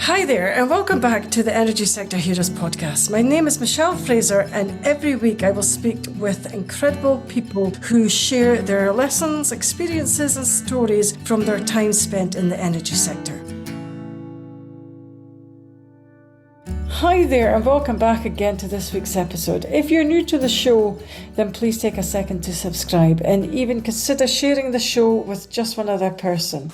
Hi there, and welcome back to the Energy Sector Heroes podcast. My name is Michelle Fraser, and every week I will speak with incredible people who share their lessons, experiences, and stories from their time spent in the energy sector. Hi there, and welcome back again to this week's episode. If you're new to the show, then please take a second to subscribe and even consider sharing the show with just one other person.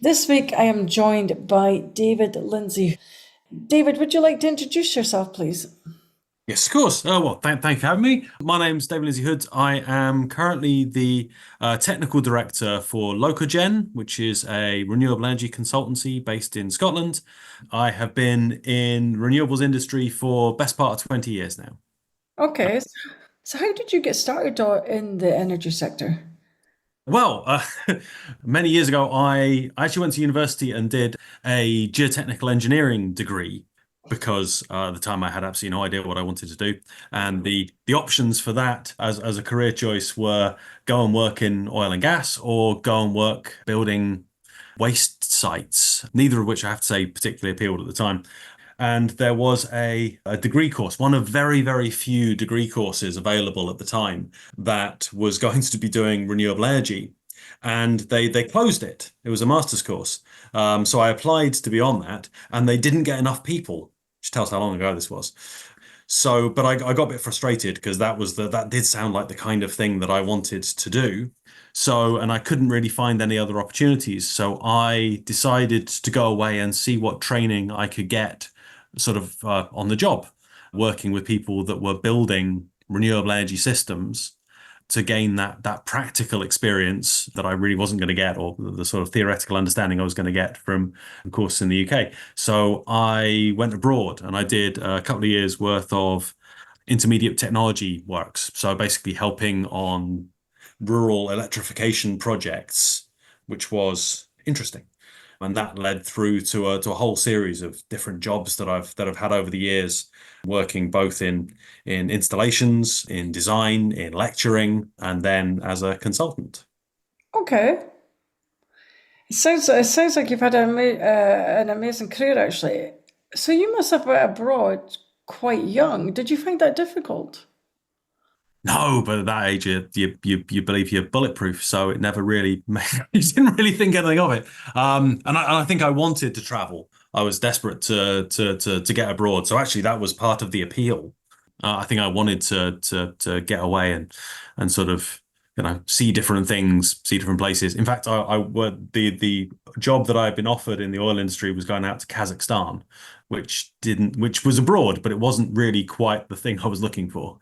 This week, I am joined by David Linsley. David, would you like to introduce yourself, please? Yes, of course. Thank you for having me. My name's David Linsley Hood. I am currently the technical director for LocoGen, which is a renewable energy consultancy based in Scotland. I have been in renewables industry for best part of 20 years now. Okay, so how did you get started in the energy sector? Well, many years ago, I actually went to university and did a geotechnical engineering degree because at the time I had absolutely no idea what I wanted to do. And the options for that as a career choice were go and work in oil and gas or go and work building waste sites, neither of which I have to say particularly appealed at the time. And there was a degree course, one of very, very few degree courses available at the time that was going to be doing renewable energy. And they closed it. It was a master's course. So I applied to be on that, and they didn't get enough people, which tells how long ago this was. So, but I got a bit frustrated because that did sound like the kind of thing that I wanted to do. So, and I couldn't really find any other opportunities. So I decided to go away and see what training I could get sort of on the job, working with people that were building renewable energy systems to gain that practical experience that I really wasn't going to get, or the sort of theoretical understanding I was going to get from a course in the UK. So I went abroad and I did a couple of years worth of intermediate technology works. So basically helping on rural electrification projects, which was interesting. And that led through to a whole series of different jobs that I've had over the years, working both in installations, in design, in lecturing, and then as a consultant. Okay. It sounds like you've had an amazing career, actually. So you must have went abroad quite young. Did you find that difficult? No, but at that age, you believe you're bulletproof, so it never really you didn't really think anything of it. And I think I wanted to travel. I was desperate to get abroad. So actually, that was part of the appeal. I think I wanted to get away and sort of see different things, see different places. In fact, the job that I've been offered in the oil industry was going out to Kazakhstan, which was abroad, but it wasn't really quite the thing I was looking for.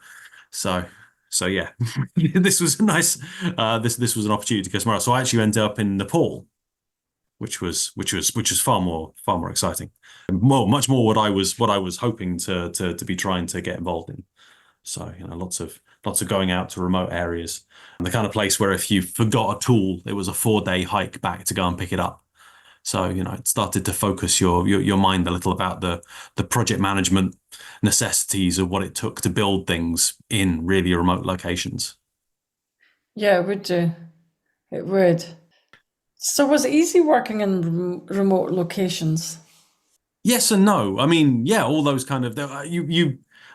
So. So yeah, this was a nice. This was an opportunity to go somewhere else. So I actually ended up in Nepal, which was far more exciting, and much more what I was hoping to be trying to get involved in. So lots of going out to remote areas, and the kind of place where if you forgot a tool, it was a 4-day hike back to go and pick it up. So, it started to focus your mind a little about the project management necessities of what it took to build things in really remote locations. Yeah, it would do. It would. So was it easy working in remote locations? Yes and no. I mean, yeah, all those kind of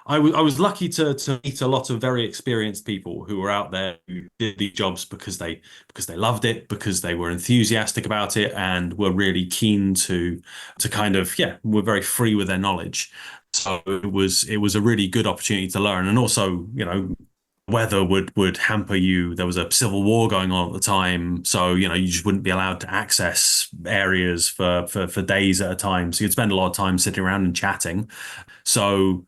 I was lucky to meet a lot of very experienced people who were out there who did these jobs because they loved it, because they were enthusiastic about it and were really keen to kind of, yeah, were very free with their knowledge. So it was a really good opportunity to learn. And also, weather would hamper you. There was a civil war going on at the time, so you just wouldn't be allowed to access areas for days at a time. So you'd spend a lot of time sitting around and chatting. So,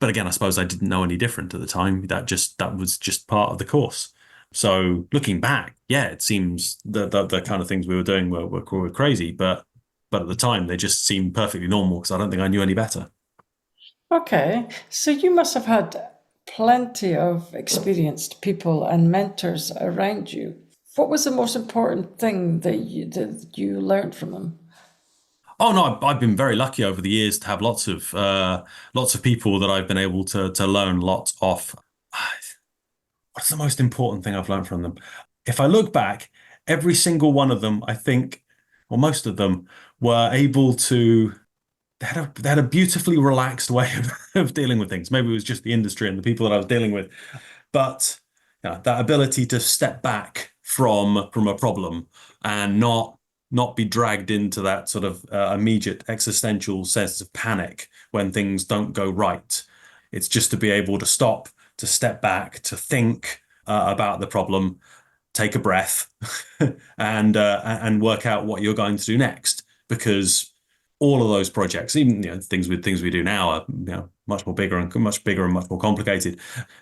but again, I suppose I didn't know any different at the time. That was just part of the course. So looking back, yeah, it seems the kind of things we were doing were crazy, but at the time they just seemed perfectly normal because I don't think I knew any better. Okay, so you must have had plenty of experienced people and mentors around you. What was the most important thing that you learned from them? Oh no, I've been very lucky over the years to have lots of people that I've been able to learn lots off. What's the most important thing I've learned from them? If I look back, every single one of them, I think, or most of them, were able to they had a beautifully relaxed way of dealing with things. Maybe it was just the industry and the people that I was dealing with, but that ability to step back from a problem and not be dragged into that sort of immediate existential sense of panic when things don't go right. It's just to be able to stop, to step back, to think about the problem, take a breath, and work out what you're going to do next. Because all of those projects, even things we do now, are much more bigger and much more complicated.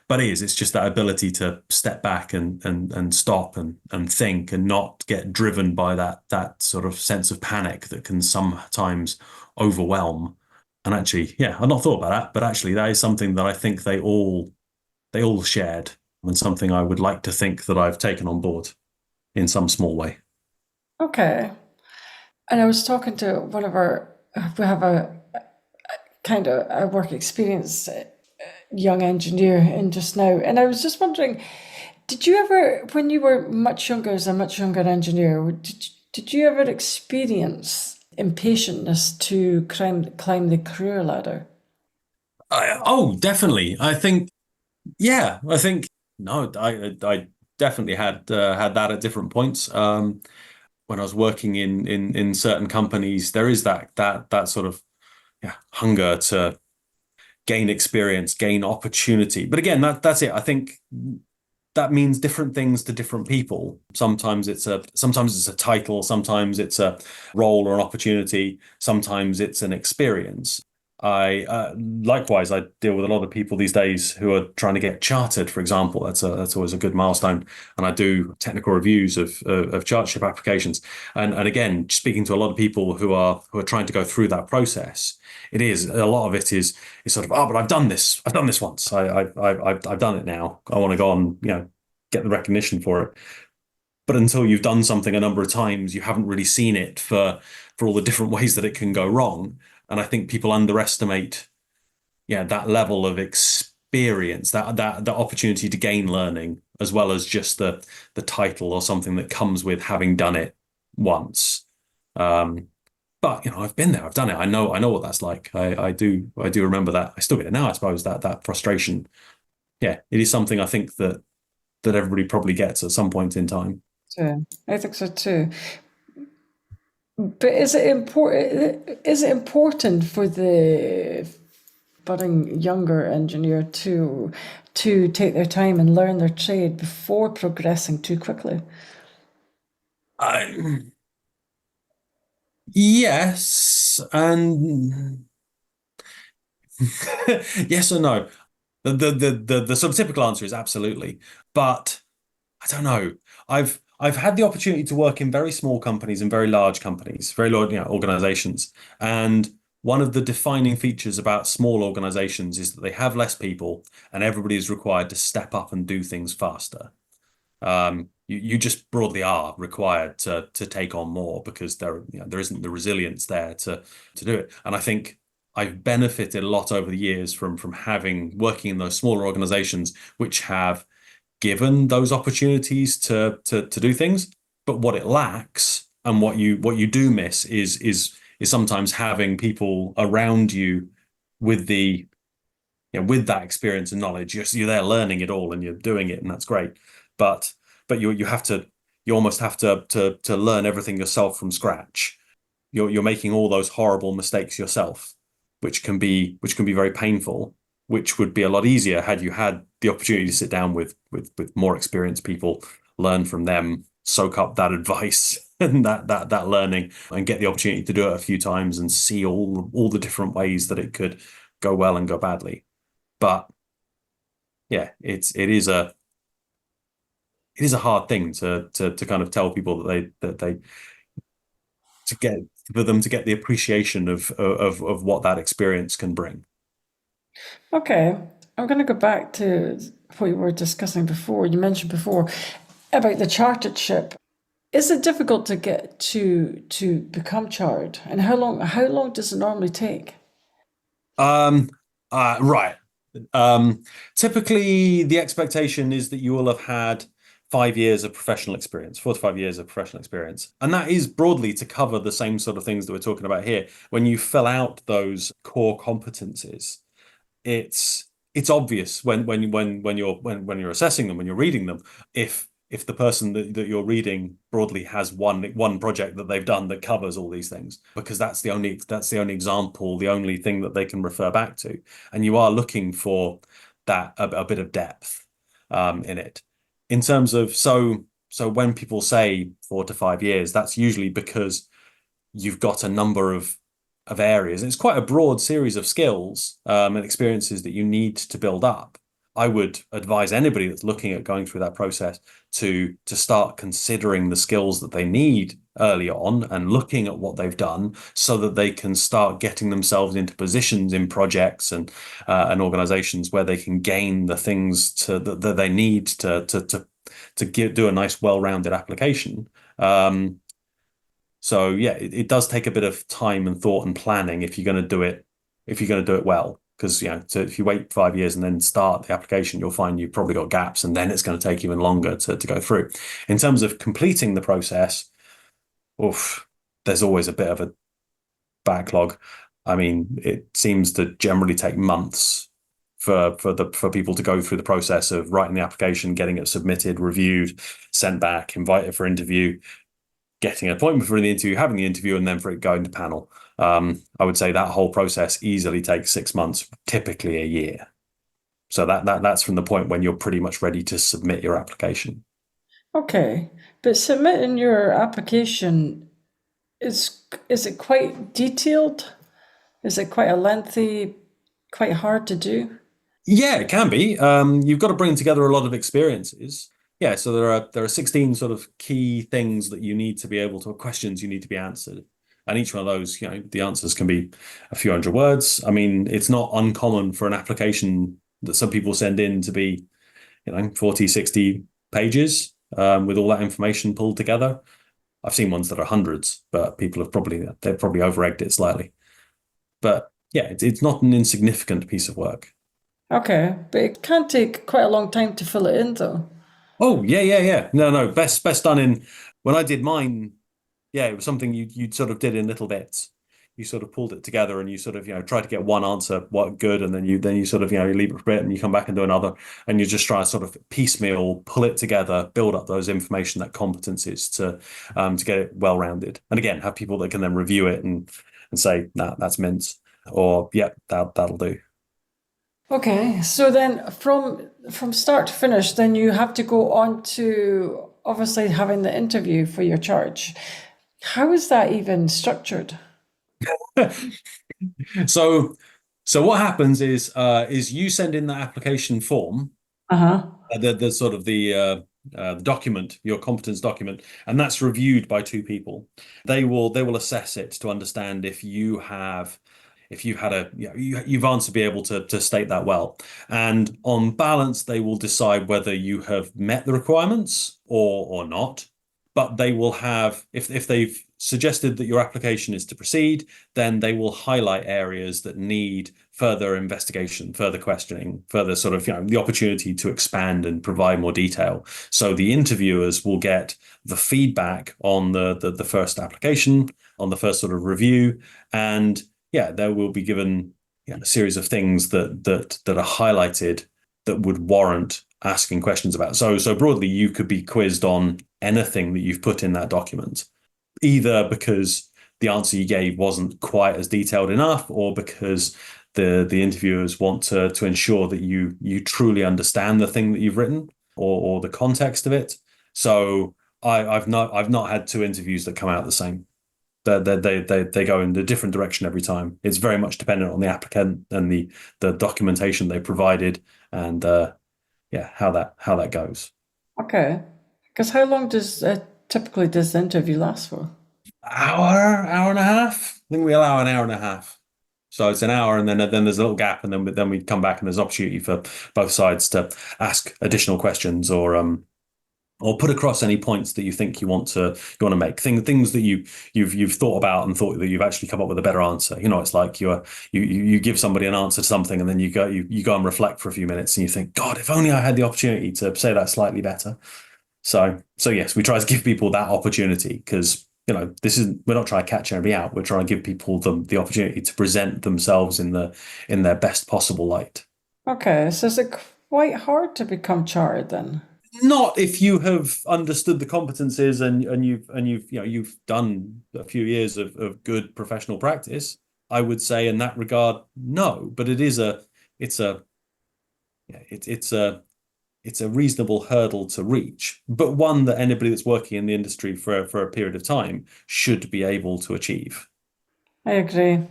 But it's just that ability to step back and stop and think and not get driven by that sort of sense of panic that can sometimes overwhelm. And actually, I've not thought about that, but actually that is something that I think they all shared, and something I would like to think that I've taken on board in some small way. Okay. And I was talking to one of our, we have a kind of a work experience young engineer in just now. And I was just wondering, did you ever, when you were much younger, as a much younger engineer, did you ever experience impatientness to climb the career ladder? Oh, definitely. I think no, I definitely had that at different points. When I was working in certain companies, there is that sort of hunger to gain experience, gain opportunity. But again, that's it. I think that means different things to different people. Sometimes it's a title, sometimes it's a role or an opportunity, sometimes it's an experience. I likewise I deal with a lot of people these days who are trying to get chartered, for example. That's always a good milestone. And I do technical reviews of chartership applications. And again, speaking to a lot of people who are trying to go through that process, it is a lot of it is sort of, oh, but I've done this once. I've done it now. I want to go on, get the recognition for it. But until you've done something a number of times, you haven't really seen it for all the different ways that it can go wrong. And I think people underestimate, that level of experience, that opportunity to gain learning, as well as just the title or something that comes with having done it once. Um, but I've been there, I've done it. I know what that's like. I do remember that. I still get it now, I suppose, that frustration. Yeah, it is something I think that everybody probably gets at some point in time. So I think so too. But is it important? Is it important for the budding younger engineer to take their time and learn their trade before progressing too quickly? I, yes, and yes or no. The sort of typical answer is absolutely, but I don't know. I've had the opportunity to work in very small companies and very large companies, very large, organizations. And one of the defining features about small organizations is that they have less people and everybody is required to step up and do things faster. You just broadly are required to take on more because there isn't the resilience there to do it. And I think I've benefited a lot over the years from having working in those smaller organizations which have given those opportunities to do things. But what it lacks and what you do miss is sometimes having people around you with with that experience and knowledge. You're there learning it all and you're doing it, and that's great. But you almost have to learn everything yourself from scratch. You're making all those horrible mistakes yourself, which can be very painful, which would be a lot easier had you had the opportunity to sit down with more experienced people, learn from them, soak up that advice and that learning, and get the opportunity to do it a few times and see all the different ways that it could go well and go badly. But yeah, it is a hard thing to kind of tell people that they to get for them to get the appreciation of what that experience can bring. Okay, I'm going to go back to what you were discussing before. You mentioned before about the chartered ship. Is it difficult to get to become chartered, and how long does it normally take? Um, right. Typically, the expectation is that you will have had 5 years of professional experience, 4 to 5 years of professional experience. And that is broadly to cover the same sort of things that we're talking about here. When you fill out those core competencies, it's it's obvious when you're assessing them, when you're reading them, if the person that you're reading broadly has one project that they've done that covers all these things, because that's the only example, the only thing that they can refer back to. And you are looking for that a bit of depth in it. In terms of so when people say 4 to 5 years, that's usually because you've got a number of areas. It's quite a broad series of skills and experiences that you need to build up. I would advise anybody that's looking at going through that process to start considering the skills that they need early on and looking at what they've done so that they can start getting themselves into positions in projects and organizations where they can gain the things that they need to do a nice, well-rounded application. So yeah, it does take a bit of time and thought and planning if you're going to do it well. Because so if you wait 5 years and then start the application, you'll find you've probably got gaps, and then it's going to take even longer to go through. In terms of completing the process, there's always a bit of a backlog. I mean, it seems to generally take months for people to go through the process of writing the application, getting it submitted, reviewed, sent back, invited for interview, getting an appointment for the interview, having the interview, and then for it going to panel. I would say that whole process easily takes 6 months, typically a year. So that's from the point when you're pretty much ready to submit your application. Okay, but submitting your application, is it quite detailed? Is it quite a lengthy, quite hard to do? Yeah, it can be. You've got to bring together a lot of experiences. Yeah, so there are 16 sort of key things that you need to be able to, questions you need to be answered. And each one of those, the answers can be a few hundred words. I mean, it's not uncommon for an application that some people send in to be, 40, 60 pages with all that information pulled together. I've seen ones that are hundreds, but they've probably over-egged it slightly. But yeah, it's not an insignificant piece of work. Okay, but it can take quite a long time to fill it in, though. Oh, yeah. No. Best done in when I did mine. Yeah, it was something you sort of did in little bits. You sort of pulled it together and you sort of, try to get one answer, what good, and then you sort of, you leave it for a bit and you come back and do another, and you just try to sort of piecemeal, pull it together, build up those information, that competencies to get it well rounded. And again, have people that can then review it and say, nah, that's mince, or yeah, that'll do. Okay, so then from start to finish, then you have to go on to obviously having the interview for your charge. How is that even structured? So what happens is you send in the application form, Uh-huh. the sort of the document, your competence document, and that's reviewed by two people. They will assess it to understand if you've answered, be able to state that well, and on balance they will decide whether you have met the requirements or not. But they will have, if they've suggested that your application is to proceed, then they will highlight areas that need further investigation, further questioning, further sort of, the opportunity to expand and provide more detail. So the interviewers will get the feedback on the first application, on the first sort of review, and yeah, they will be given a series of things that are highlighted that would warrant asking questions about. So broadly, you could be quizzed on anything that you've put in that document, either because the answer you gave wasn't quite as detailed enough, or because the interviewers want to ensure that you truly understand the thing that you've written or the context of it. So I've not had two interviews that come out the same. They go in a different direction every time. It's very much dependent on the applicant and the documentation they provided, and how that goes. Okay. Because how long typically does the interview last for? Hour and a half. I think we allow an hour and a half. So it's an hour, and then there's a little gap, and then we come back, and there's opportunity for both sides to ask additional questions or put across any points that you think you want to make, things that you've thought about and thought that you've actually come up with a better answer. It's like you give somebody an answer to something, and then you go and reflect for a few minutes, and you think, God, if only I had the opportunity to say that slightly better. So yes, we try to give people that opportunity because we're not trying to catch everybody out. We're trying to give people the opportunity to present themselves in their best possible light. Okay, so is it quite hard to become chartered then? Not if you have understood the competencies and you've done a few years of good professional practice. I would say in that regard, no. But it's a yeah, it's a reasonable hurdle to reach, but one that anybody that's working in the industry for a period of time should be able to achieve. I agree.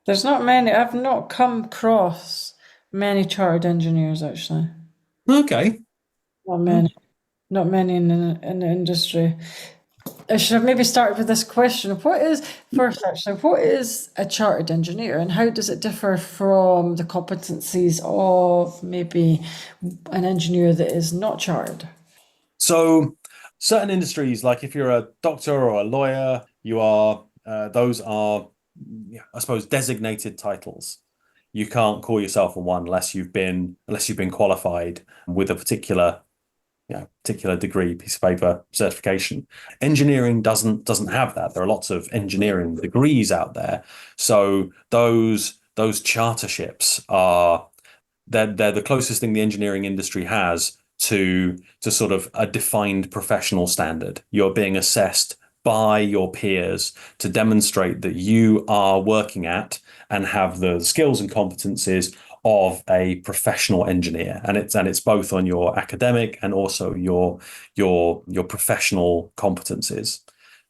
There's not many, I've not come across many chartered engineers actually. Okay. Not many. Not many in the industry. I should have maybe started with this question. What is, first actually, what is a chartered engineer and how does it differ from the competencies of maybe an engineer that is not chartered? So certain industries, like if you're a doctor or a lawyer, you are those are, yeah, I suppose, designated titles. You can't call yourself a one unless you've been qualified with a particular degree, piece of paper, certification. Engineering doesn't have that. There are lots of engineering degrees out there. So those charterships are they're the closest thing the engineering industry has to sort of a defined professional standard. You're being assessed by your peers to demonstrate that you are working at and have the skills and competencies of a professional engineer, and it's both on your academic and also your professional competencies.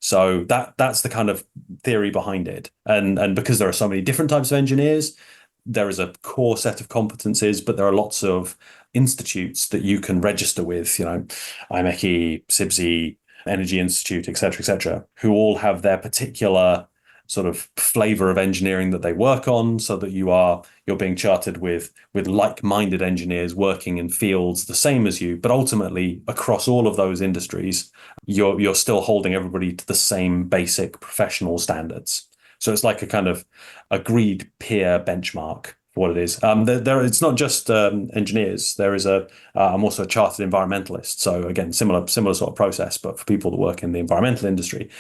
So that's the kind of theory behind it, and because there are so many different types of engineers, there is a core set of competencies, but there are lots of institutes that you can register with, IMechE, CIBSE, Energy Institute, et cetera, who all have their particular sort of flavor of engineering that they work on, so that you're being chartered with like-minded engineers working in fields the same as you, but ultimately across all of those industries, you're still holding everybody to the same basic professional standards. So it's like a kind of agreed peer benchmark for what it is. It's not just engineers. I'm also a chartered environmentalist. So again, similar sort of process, but for people that work in the environmental industry.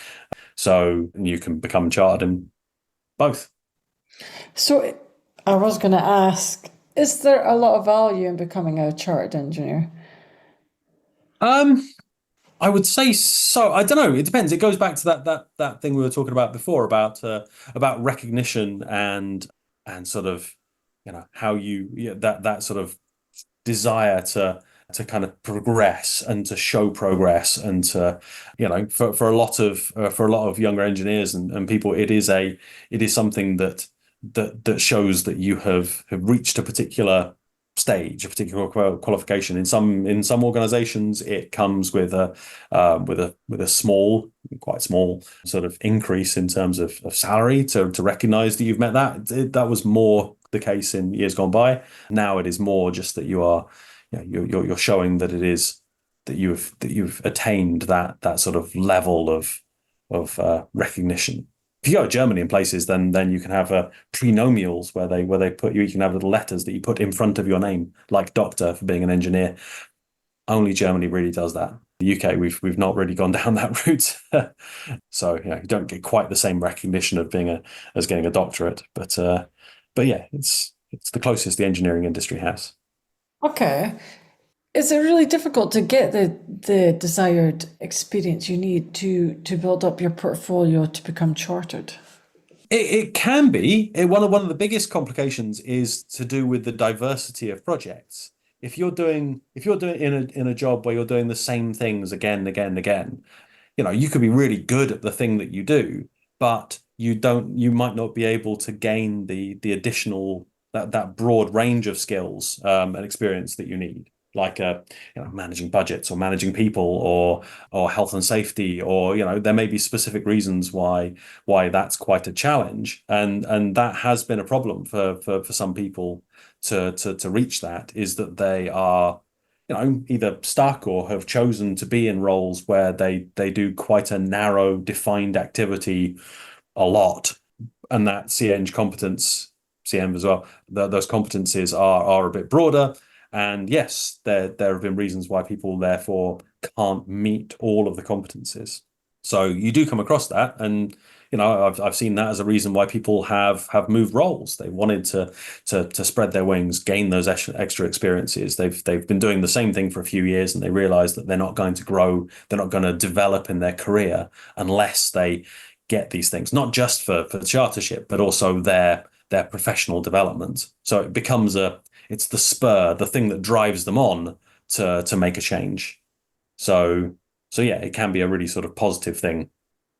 So you can become chartered in both. So I was going to ask, is there a lot of value in becoming a chartered engineer? Um, I would say so. I don't know. It depends. It goes back to that thing we were talking about before about recognition and sort of how that sort of desire to kind of progress and to show progress and to for a lot of younger engineers and people, it is something that shows that you have reached a particular stage, a particular qualification. In some organizations it comes with a small, quite small sort of increase in terms of salary to recognize that you've met that was more the case in years gone by. Now it is more just that you're showing that it is that you've attained that sort of level of recognition. If you go to Germany and places, then you can have prenomials where they put you can have little letters that you put in front of your name, like doctor for being an engineer. Only Germany really does that. The UK, we've not really gone down that route. So you don't get quite the same recognition of as getting a doctorate, but yeah, it's the closest the engineering industry has. Okay. Is it really difficult to get the desired experience you need to build up your portfolio to become chartered? It can be. One of the biggest complications is to do with the diversity of projects. If you're doing in a job where you're doing the same things again and again and again, you could be really good at the thing that you do, but you might not be able to gain the additional that broad range of skills and experience that you need, like managing budgets or managing people or health and safety, or there may be specific reasons why that's quite a challenge, and that has been a problem for some people to reach that, is that they are either stuck or have chosen to be in roles where they do quite a narrow, defined activity a lot, and that CM as well, those competencies are a bit broader. And yes, there have been reasons why people therefore can't meet all of the competencies. So you do come across that, and I've seen that as a reason why people have moved roles. They wanted to spread their wings, gain those extra experiences. They've been doing the same thing for a few years, and they realize that they're not going to grow, they're not going to develop in their career unless they get these things, not just for chartership, but also their professional development. So it becomes it's the spur, the thing that drives them on to make a change. So yeah, it can be a really sort of positive thing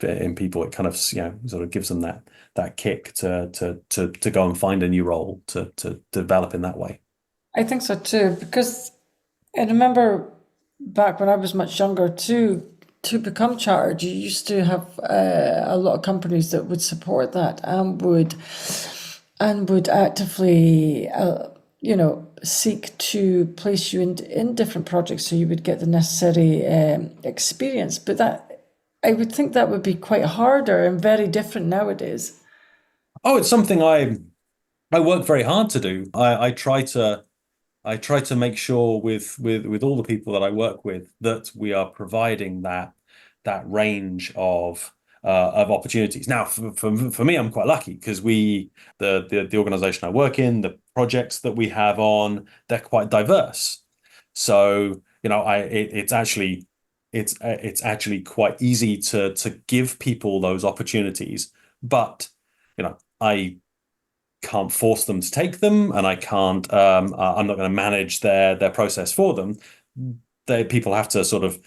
in people. It kind of sort of gives them that kick to go and find a new role to develop in that way. I think so too, because I remember back when I was much younger too, to become chartered, you used to have a lot of companies that would support that and would actively, seek to place you in different projects so you would get the necessary experience. But that I would think that would be quite harder and very different nowadays. Oh, it's something I work very hard to do. I try to make sure with all the people that I work with that we are providing that range of opportunities. Now, for me, I'm quite lucky because the organization I work in, the projects that we have on, they're quite diverse. So it's actually quite easy to give people those opportunities, but I can't force them to take them, and I'm not going to manage their process for them. People have to sort of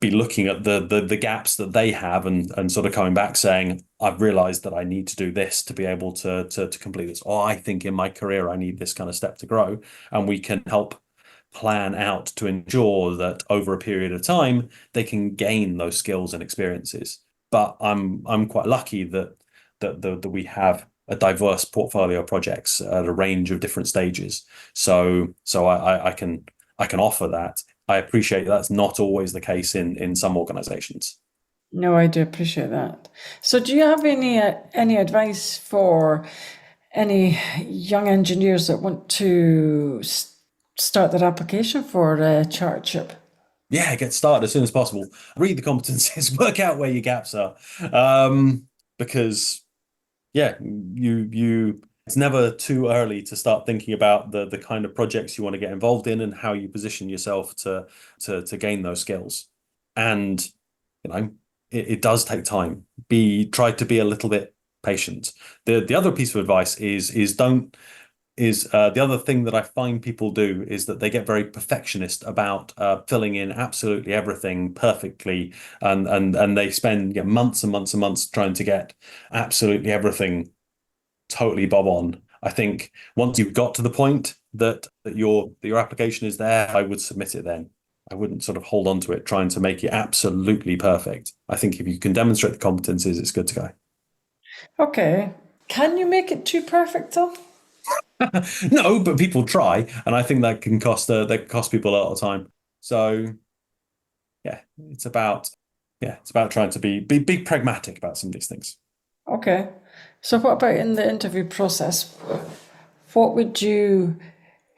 be looking at the gaps that they have, and sort of coming back saying, I've realized that I need to do this to be able to complete this, or I think in my career I need this kind of step to grow, and we can help plan out to ensure that over a period of time they can gain those skills and experiences. But I'm quite lucky that we have a diverse portfolio of projects at a range of different stages. So I can offer that. I appreciate that's not always the case in some organizations. No, I do appreciate that. So, do you have any advice for any young engineers that want to start their application for chartership? Yeah, get started as soon as possible. Read the competencies, work out where your gaps are. Because yeah, it's never too early to start thinking about the kind of projects you want to get involved in and how you position yourself to gain those skills. And it does take time. Try to be a little bit patient. The other piece of advice is don't is the other thing that I find people do is that they get very perfectionist about filling in absolutely everything perfectly, and they spend months and months and months trying to get absolutely everything totally bob on. I think once you've got to the point that your application is there, I would submit it then. I wouldn't sort of hold on to it trying to make it absolutely perfect. I think if you can demonstrate the competencies, it's good to go. Okay. Can you make it too perfect though? No, but people try, and I think that can cost people a lot of time. So yeah, it's about trying to be pragmatic about some of these things. Okay. So what about in the interview process? What would you,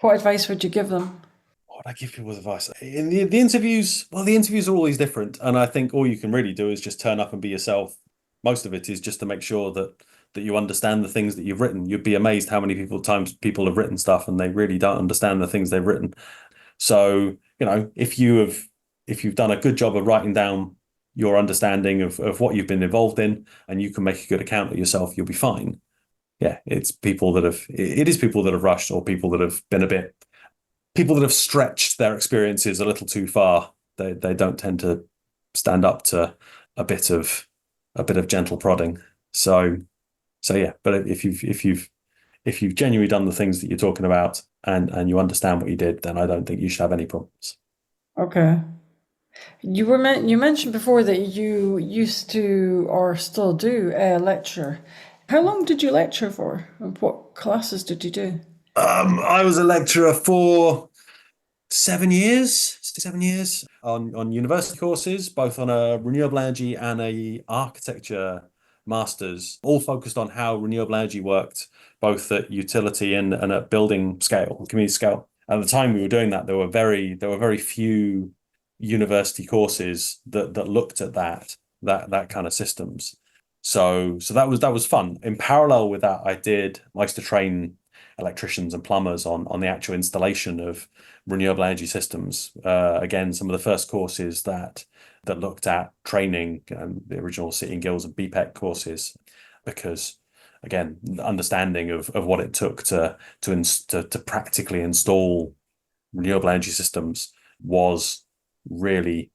what advice would you give them? What would I give people as advice? In the interviews, well, the interviews are always different, and I think all you can really do is just turn up and be yourself. Most of it is just to make sure that you understand the things that you've written. You'd be amazed how many times people have written stuff and they really don't understand the things they've written. So, if you've done a good job of writing down your understanding of what you've been involved in, and you can make a good account of yourself, you'll be fine. Yeah, it is people that have rushed, or people that have stretched their experiences a little too far. They don't tend to stand up to a bit of gentle prodding. So yeah, but if you've genuinely done the things that you're talking about, and you understand what you did, then I don't think you should have any problems. Okay. You mentioned before that you used to or still do lecture. How long did you lecture for? And what classes did you do? I was a lecturer for 7 years, 6, 7 years on university courses, both on a renewable energy and a architecture masters, all focused on how renewable energy worked, both at utility and at building scale, community scale. At the time we were doing that, there were very few university courses that looked at that kind of systems. So that was fun. In parallel with that, I used to train electricians and plumbers on the actual installation of renewable energy systems. Again, some of the first courses that looked at training, the original City and Guilds and BPEC courses, because again, the understanding of what it took to practically install renewable energy systems was really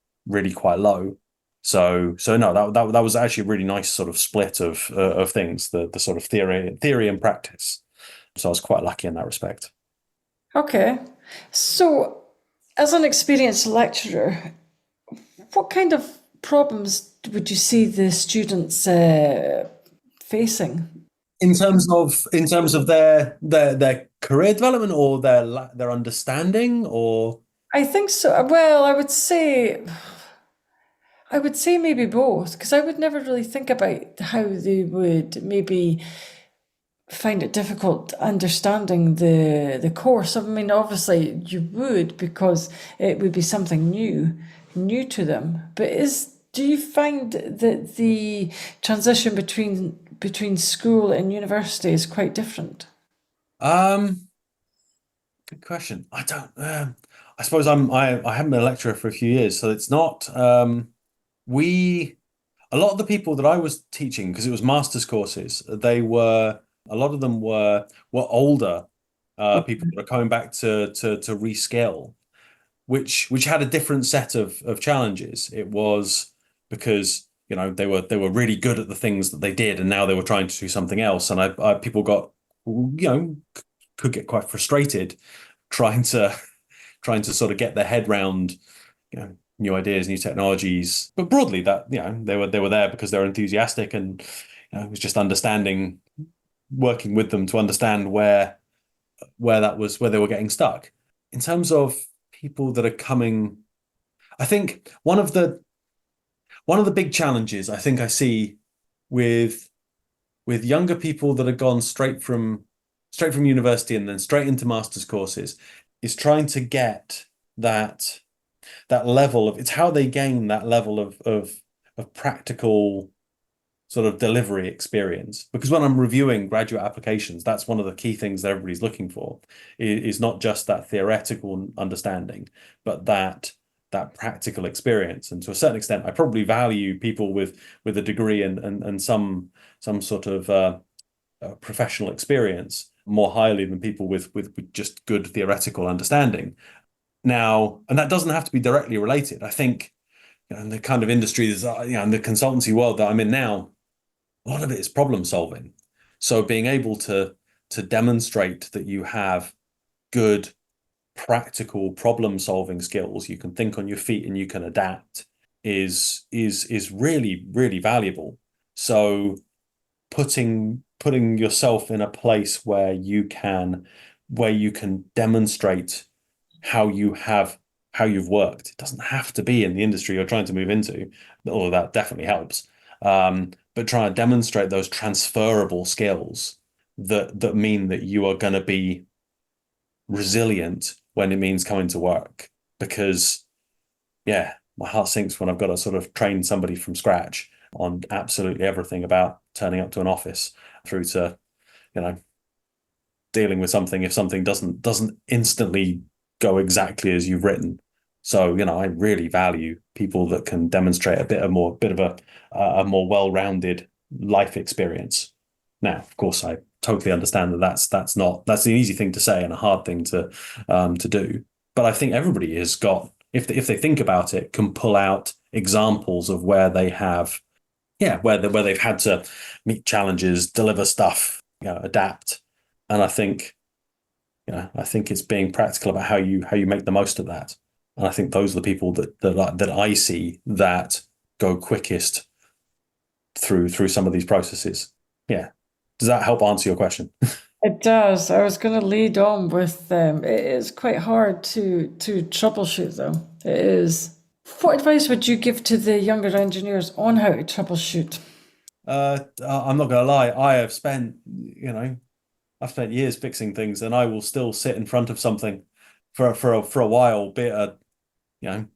quite low. So no, that was actually a really nice sort of split of things, the sort of theory and practice. So I was quite lucky in that respect. Okay. So, as an experienced lecturer, what kind of problems would you see the students facing? In terms of their career development or their understanding or I think so. Well, I would say maybe both, because I would never really think about how they would maybe find it difficult understanding the course. I mean, obviously you would, because it would be something new to them. But is do you find that the transition between school and university is quite different? um good question. I don't I suppose I haven't been a lecturer for a few years, so it's not we a lot of the people that I was teaching, because it was master's courses, a lot of them were older people that are coming back to reskill, which had a different set of challenges. It was because they were really good at the things that they did, and now they were trying to do something else. And people could get quite frustrated trying to sort of get their head round new ideas, new technologies. But broadly, that they were there because they're enthusiastic, and it was just understanding, working with them to understand where they were getting stuck. In terms of people that are coming, I think one of the big challenges I think I see with younger people that have gone straight from university and then straight into master's courses is trying to get that level of, it's how they gain that level of practical sort of delivery experience. Because when I'm reviewing graduate applications, that's one of the key things that everybody's looking for, is not just that theoretical understanding, but that practical experience. And to a certain extent, I probably value people with a degree and some sort of professional experience more highly than people with just good theoretical understanding. Now, and that doesn't have to be directly related. I think in the kind of industries, in the consultancy world that I'm in now, a lot of it is problem solving. So being able to demonstrate that you have good practical problem solving skills, you can think on your feet and you can adapt, is really valuable. So putting yourself in a place where you can demonstrate how you've worked. It doesn't have to be in the industry you're trying to move into, although that definitely helps. But trying to demonstrate those transferable skills that mean that you are going to be resilient when it means coming to work. Because yeah, my heart sinks when I've got to sort of train somebody from scratch on absolutely everything about turning up to an office through to, you know, dealing with something if something doesn't instantly go exactly as you've written. So, I really value people that can demonstrate a bit of a more well-rounded life experience. Now, of course, I totally understand that that's an easy thing to say and a hard thing to do. But I think everybody has got, if they think about it, can pull out examples of where they have, where they've had to meet challenges, deliver stuff, adapt. And I think it's being practical about how you make the most of that. And I think those are the people that I see that go quickest through some of these processes. Yeah. Does that help answer your question? It does. I was going to lead on with them. It is quite hard to troubleshoot though. It is. What advice would you give to the younger engineers on how to troubleshoot? I'm not going to lie. I've spent years fixing things, and I will still sit in front of something for a while, be it a you know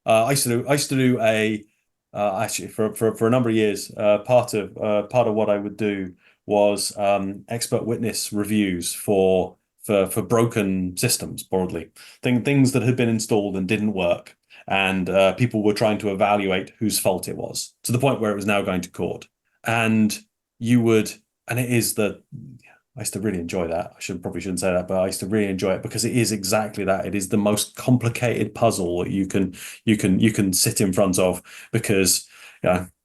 I used to do a actually for a number of years. Part of what I would do was expert witness reviews for broken systems broadly, things that had been installed and didn't work, and people were trying to evaluate whose fault it was to the point where it was now going to court. And you would, and it is the I used to really enjoy that. Probably shouldn't say that, but I used to really enjoy it because it is exactly that. It is the most complicated puzzle that you can sit in front of because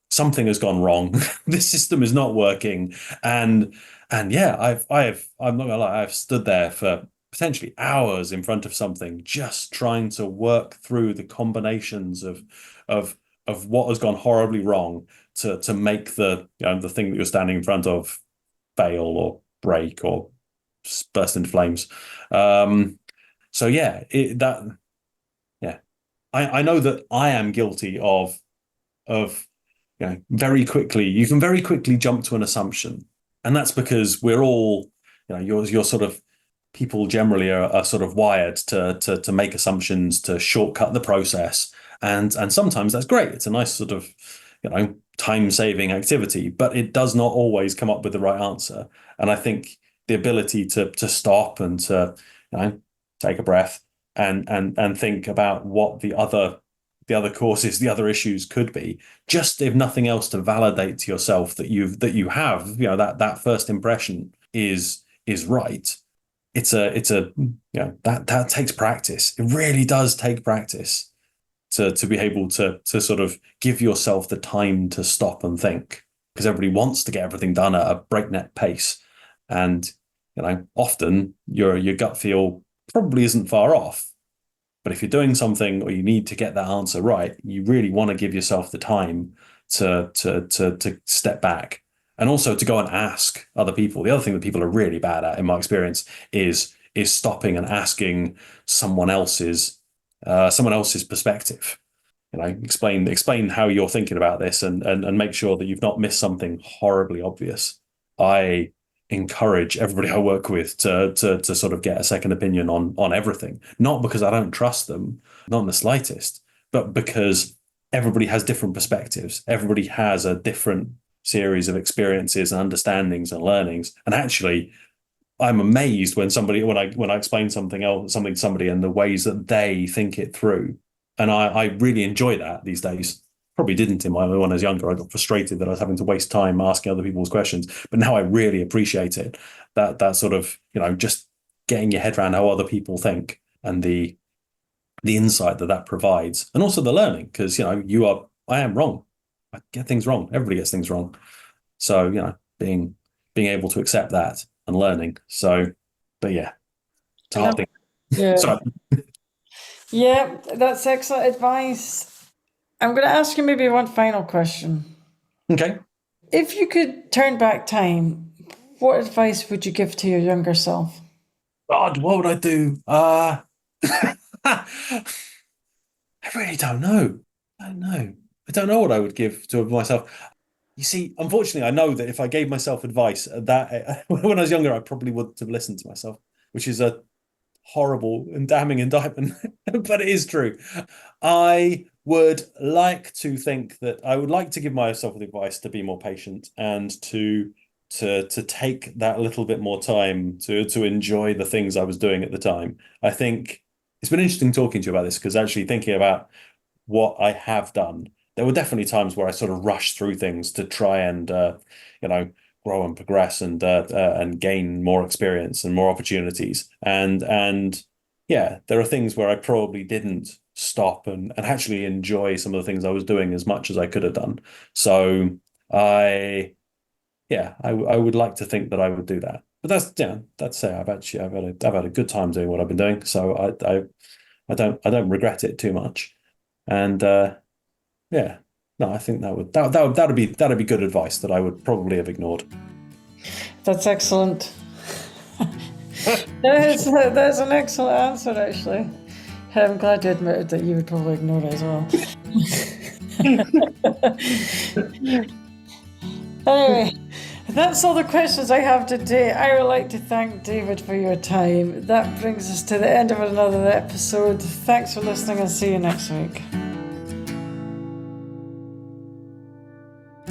something has gone wrong. This system is not working, and yeah, I'm not gonna lie, I've stood there for potentially hours in front of something, just trying to work through the combinations of of what has gone horribly wrong to make the thing that you're standing in front of fail or break or burst into flames. So yeah, yeah, I know that I am guilty of very quickly. You can very quickly jump to an assumption, and that's because we're all you're sort of people generally are sort of wired to make assumptions, to shortcut the process, and sometimes that's great. It's a nice sort of time-saving activity, but it does not always come up with the right answer. And I think the ability to stop and to take a breath and think about what the other causes, the other issues could be, just if nothing else, to validate to yourself that you have that first impression is right. It's a that takes practice. It really does take practice to be able to sort of give yourself the time to stop and think, because everybody wants to get everything done at a breakneck pace, and often your gut feel probably isn't far off. But if you're doing something or you need to get that answer right, you really want to give yourself the time to step back, and also to go and ask other people. The other thing that people are really bad at, in my experience, is stopping and asking someone else's perspective. Explain how you're thinking about this, and make sure that you've not missed something horribly obvious. I encourage everybody I work with to sort of get a second opinion on everything, not because I don't trust them, not in the slightest, but because everybody has different perspectives. Everybody has a different series of experiences and understandings and learnings. And actually, I'm amazed when I explain something to somebody, and the ways that they think it through. And I really enjoy that these days. Probably didn't when I was younger. I got frustrated that I was having to waste time asking other people's questions, but now I really appreciate it. That sort of just getting your head around how other people think, and the insight that provides, and also the learning, because I am wrong. I get things wrong. Everybody gets things wrong. So being able to accept that and learning. So, but yeah, it's a hard thing. Yeah. Sorry. Yeah, that's excellent advice. I'm going to ask you maybe one final question. Okay. If you could turn back time, what advice would you give to your younger self? God, what would I do? I really don't know. I don't know. I don't know what I would give to myself. You see, unfortunately, I know that if I gave myself advice that when I was younger, I probably wouldn't have listened to myself, which is a horrible and damning indictment, but it is true. I would like to think that I would like to give myself the advice to be more patient, and to take that little bit more time to enjoy the things I was doing at the time. I think it's been interesting talking to you about this, because actually thinking about what I have done, there were definitely times where I sort of rushed through things to try and grow and progress, and gain more experience and more opportunities. And yeah, there are things where I probably didn't stop and actually enjoy some of the things I was doing as much as I could have done. So I would like to think that I would do that. But that's it. I've had a good time doing what I've been doing. So I don't regret it too much. And yeah, no, I think that'd be good advice that I would probably have ignored. That's excellent. That's an excellent answer, actually. I'm glad you admitted that you would probably ignore it as well. Anyway, that's all the questions I have today. I would like to thank David for your time. That brings us to the end of another episode. Thanks for listening, and see you next week.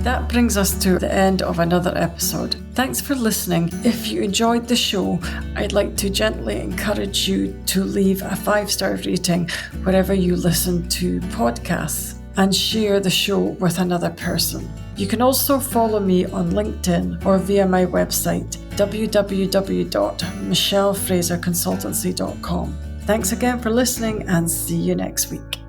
That brings us to the end of another episode. Thanks for listening. If you enjoyed the show, I'd like to gently encourage you to leave a 5-star rating wherever you listen to podcasts and share the show with another person. You can also follow me on LinkedIn or via my website, www.michellefraserconsultancy.com. Thanks again for listening and see you next week.